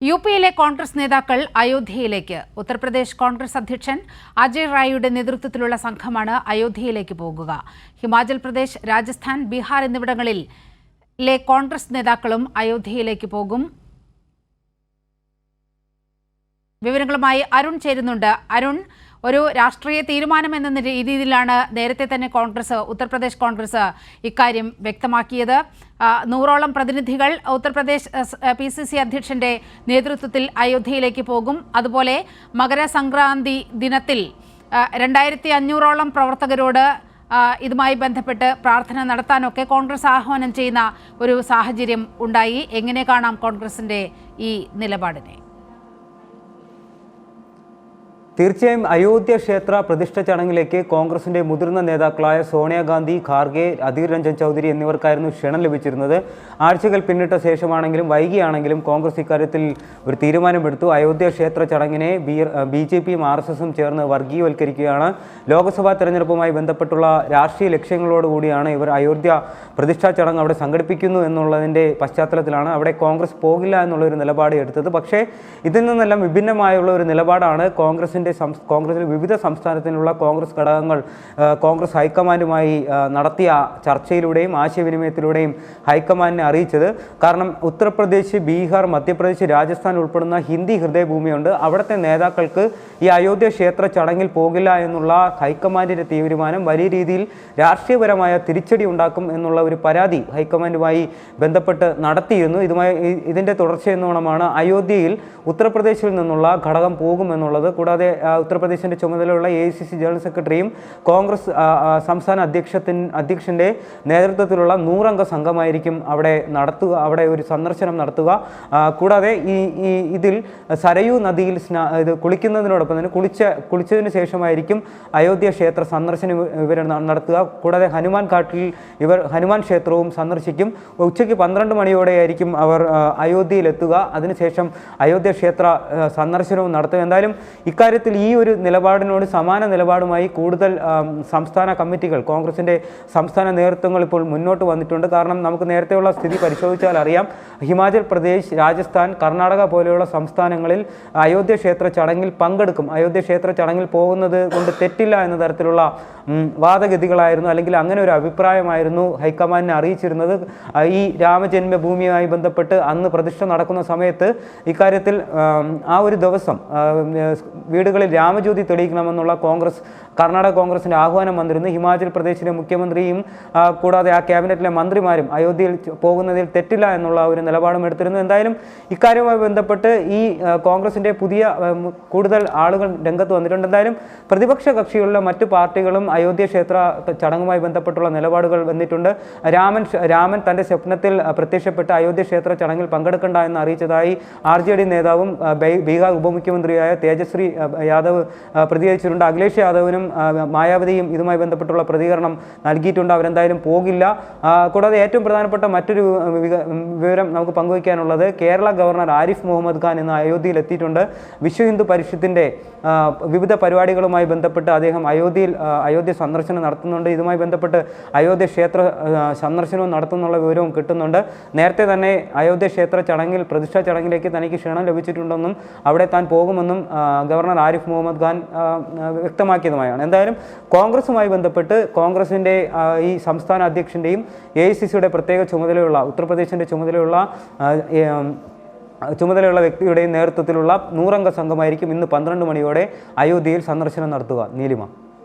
യുപിയിലെ കോൺഗ്രസ് നേതാക്കൾ അയോധ്യയിലേക്ക്. ഉത്തർപ്രദേശ് കോൺഗ്രസ് അധ്യക്ഷൻ അജയ് റായിയുടെ നേതൃത്വത്തിലുള്ള സംഘമാണ് അയോധ്യയിലേക്ക് പോകുക. ഹിമാചൽ പ്രദേശ്, രാജസ്ഥാൻ, ബീഹാർ എന്നിവിടങ്ങളിലെ കോൺഗ്രസ് നേതാക്കളും അയോധ്യയിലേക്ക് പോകും. വിവരങ്ങളുമായി അരുൺ ചേരുന്നുണ്ട്. അരുൺ, ഒരു രാഷ്ട്രീയ തീരുമാനം എന്ന രീതിയിലാണ് നേരത്തെ തന്നെ ഉത്തർപ്രദേശ് കോൺഗ്രസ് ഇക്കാര്യം വ്യക്തമാക്കിയത്. 100ഓളം പ്രതിനിധികൾ ഉത്തർപ്രദേശ് PCC അധ്യക്ഷന്റെ നേതൃത്വത്തിൽ അയോധ്യയിലേക്ക് പോകും. അതുപോലെ മകരസംക്രാന്തി ദിനത്തിൽ 2500ഓളം പ്രവർത്തകരോട് ഇതുമായി ബന്ധപ്പെട്ട് പ്രാർത്ഥന നടത്താനൊക്കെ കോൺഗ്രസ് ആഹ്വാനം ചെയ്യുന്ന ഒരു സാഹചര്യം ഉണ്ടായി. എങ്ങനെ കാണാം കോൺഗ്രസിന്റെ ഈ നിലപാടിനെ? തീർച്ചയായും അയോധ്യ ക്ഷേത്ര പ്രതിഷ്ഠ ചടങ്ങിലേക്ക് കോൺഗ്രസിന്റെ മുതിർന്ന നേതാക്കളായ സോണിയാഗാന്ധി, ഖാർഗെ, അധീർ രഞ്ജൻ ചൗധരി എന്നിവർക്കായിരുന്നു ക്ഷണം ലഭിച്ചിരുന്നത്. ആഴ്ചകൾ പിന്നിട്ട ശേഷമാണെങ്കിലും വൈകിയാണെങ്കിലും കോൺഗ്രസ് ഇക്കാര്യത്തിൽ ഒരു തീരുമാനമെടുത്തു. അയോധ്യ ക്ഷേത്ര ചടങ്ങിനെ BJPയും RSSും ചേർന്ന് വർഗീയവൽക്കരിക്കുകയാണ്. ലോക്സഭാ തെരഞ്ഞെടുപ്പുമായി ബന്ധപ്പെട്ടുള്ള രാഷ്ട്രീയ ലക്ഷ്യങ്ങളോടുകൂടിയാണ് ഇവർ അയോധ്യ പ്രതിഷ്ഠാ ചടങ്ങ് അവിടെ സംഘടിപ്പിക്കുന്നു എന്നുള്ളതിൻ്റെ പശ്ചാത്തലത്തിലാണ് അവിടെ കോൺഗ്രസ് പോകില്ല എന്നുള്ളൊരു നിലപാട് എടുത്തത്. പക്ഷേ ഇതിൽ നിന്നെല്ലാം വിഭിന്നമായുള്ള ഒരു നിലപാടാണ് കോൺഗ്രസിൽ വിവിധ സംസ്ഥാനത്തിനുള്ള കോൺഗ്രസ് ഘടകങ്ങൾ കോൺഗ്രസ് ഹൈക്കമാൻഡുമായി നടത്തിയ ചർച്ചയിലൂടെയും ആശയവിനിമയത്തിലൂടെയും ഹൈക്കമാൻഡിനെ അറിയിച്ചത്. കാരണം ഉത്തർപ്രദേശ്, ബീഹാർ, മധ്യപ്രദേശ്, രാജസ്ഥാൻ ഉൾപ്പെടുന്ന ഹിന്ദി ഹൃദയഭൂമിയുണ്ട്. അവിടുത്തെ നേതാക്കൾക്ക് ഈ അയോധ്യ ക്ഷേത്ര ചടങ്ങിൽ പോകില്ല എന്നുള്ള ഹൈക്കമാൻഡിൻ്റെ തീരുമാനം വലിയ രീതിയിൽ രാഷ്ട്രീയപരമായ തിരിച്ചടി ഉണ്ടാക്കും എന്നുള്ള ഒരു പരാതി ഹൈക്കമാൻഡുമായി ബന്ധപ്പെട്ട് നടത്തിയിരുന്നു. ഇതിൻ്റെ തുടർച്ചയെന്നോണമാണ് അയോധ്യയിൽ ഉത്തർപ്രദേശിൽ നിന്നുള്ള ഘടകം പോകുമെന്നുള്ളത്. കൂടാതെ ഉത്തർപ്രദേശിൻ്റെ ചുമതലയുള്ള AICC ജനറൽ സെക്രട്ടറിയും കോൺഗ്രസ് സംസ്ഥാന അധ്യക്ഷൻ്റെ നേതൃത്വത്തിലുള്ള 100 അംഗ സംഘമായിരിക്കും അവിടെ ഒരു സന്ദർശനം നടത്തുക. കൂടാതെ ഇതിൽ സരയൂ നദിയിൽ കുളിക്കുന്നതിനോടൊപ്പം തന്നെ കുളിച്ചതിന് ശേഷമായിരിക്കും അയോധ്യ ക്ഷേത്ര സന്ദർശനം ഇവർ നടത്തുക. കൂടാതെ ഹനുമാൻ ഘാട്ടിൽ ഇവർ ഹനുമാൻ ക്ഷേത്രവും സന്ദർശിക്കും. ഉച്ചയ്ക്ക് 12 മണിയോടെയായിരിക്കും അവർ അയോധ്യയിലെത്തുക. അതിനുശേഷം അയോധ്യ ക്ഷേത്ര സന്ദർശനവും നടത്തുക. എന്തായാലും ഇക്കാര്യത്തിൽ ഈ ഒരു നിലപാടിനോട് സമാന നിലപാടുമായി കൂടുതൽ സംസ്ഥാന കമ്മിറ്റികൾ, കോൺഗ്രസിൻ്റെ സംസ്ഥാന നേതൃത്വങ്ങൾ ഇപ്പോൾ മുന്നോട്ട് വന്നിട്ടുണ്ട്. കാരണം നമുക്ക് നേരത്തെയുള്ള സ്ഥിതി പരിശോധിച്ചാൽ അറിയാം, ഹിമാചൽ പ്രദേശ്, രാജസ്ഥാൻ, കർണാടക പോലെയുള്ള സംസ്ഥാനങ്ങളിൽ അയോധ്യ ക്ഷേത്ര ചടങ്ങിൽ പങ്കെടുക്കും. അയോധ്യ ക്ഷേത്ര ചടങ്ങിൽ പോകുന്നത് കൊണ്ട് തെറ്റില്ല എന്ന തരത്തിലുള്ള വാദഗതികളായിരുന്നു, അല്ലെങ്കിൽ അങ്ങനെ ഒരു അഭിപ്രായമായിരുന്നു ഹൈക്കമാൻഡിനെ അറിയിച്ചിരുന്നത്. ഈ രാമജന്മഭൂമിയുമായി ബന്ധപ്പെട്ട് അന്ന് പ്രതിഷ്ഠ നടക്കുന്ന സമയത്ത് ഇക്കാര്യത്തിൽ ആ ഒരു ദിവസം വീടുകളിൽ രാമജ്യോതി തെളിയിക്കണമെന്നുള്ള കർണാടക കോൺഗ്രസിൻ്റെ ആഹ്വാനം വന്നിരുന്നു. ഹിമാചൽ പ്രദേശിലെ മുഖ്യമന്ത്രിയും കൂടാതെ ആ ക്യാബിനറ്റിലെ മന്ത്രിമാരും അയോധ്യയിൽ പോകുന്നതിൽ തെറ്റില്ല എന്നുള്ള ഒരു നിലപാടും എടുത്തിരുന്നു. എന്തായാലും ഇക്കാര്യവുമായി ബന്ധപ്പെട്ട് ഈ കോൺഗ്രസിൻ്റെ കൂടുതൽ ആളുകൾ രംഗത്ത് വന്നിട്ടുണ്ട്. എന്തായാലും പ്രതിപക്ഷ കക്ഷികളിലെ മറ്റു പാർട്ടികളും അയോധ്യ ക്ഷേത്ര ചടങ്ങുമായി ബന്ധപ്പെട്ടുള്ള നിലപാടുകൾ വന്നിട്ടുണ്ട്. രാമൻ തൻ്റെ സ്വപ്നത്തിൽ പ്രത്യക്ഷപ്പെട്ട് അയോധ്യ ക്ഷേത്ര ചടങ്ങിൽ പങ്കെടുക്കേണ്ട എന്ന് അറിയിച്ചതായി RJD നേതാവും ബീഹാർ ഉപമുഖ്യമന്ത്രിയായ തേജസ്വി യാദവ് പ്രതികരിച്ചിട്ടുണ്ട്. അഖിലേഷ് യാദവിനും മായാവതിയും ഇതുമായി ബന്ധപ്പെട്ടുള്ള പ്രതികരണം നൽകിയിട്ടുണ്ട്. അവരെന്തായാലും പോകില്ല. കൂടാതെ ഏറ്റവും പ്രധാനപ്പെട്ട മറ്റൊരു വിവരം നമുക്ക് പങ്കുവയ്ക്കാനുള്ളത്, കേരള ഗവർണർ ആരിഫ് മുഹമ്മദ് ഖാൻ ഇന്ന് അയോധ്യയിൽ എത്തിയിട്ടുണ്ട്. വിശ്വ ഹിന്ദു പരിഷത്തിൻ്റെ വിവിധ പരിപാടികളുമായി ബന്ധപ്പെട്ട് അദ്ദേഹം അയോധ്യ സന്ദർശനം നടത്തുന്നുണ്ട്. ഇതുമായി ബന്ധപ്പെട്ട് അയോധ്യ ക്ഷേത്ര സന്ദർശനവും നടത്തുന്നുള്ള വിവരവും കിട്ടുന്നുണ്ട്. നേരത്തെ തന്നെ അയോധ്യ ക്ഷേത്ര ചടങ്ങിൽ, പ്രതിഷ്ഠാ ചടങ്ങിലേക്ക് തനിക്ക് ക്ഷണം ലഭിച്ചിട്ടുണ്ടെന്നും അവിടെ താൻ പോകുമെന്നും ഗവർണർ ആരിഫ് മുഹമ്മദ് ഖാൻ വ്യക്തമാക്കിയതുമായാണ്. എന്തായാലും കോൺഗ്രസുമായി ബന്ധപ്പെട്ട് കോൺഗ്രസിൻ്റെ ഈ സംസ്ഥാന അധ്യക്ഷൻ്റെയും AICCയുടെ പ്രത്യേക ചുമതലയുള്ള ഉത്തർപ്രദേശിൻ്റെ ചുമതലയുള്ള വ്യക്തിയുടെയും നേതൃത്വത്തിലുള്ള 100 അംഗ സംഘമായിരിക്കും ഇന്ന് 12 മണിയോടെ അയോധ്യയിൽ സന്ദർശനം നടത്തുക. നീലിമ.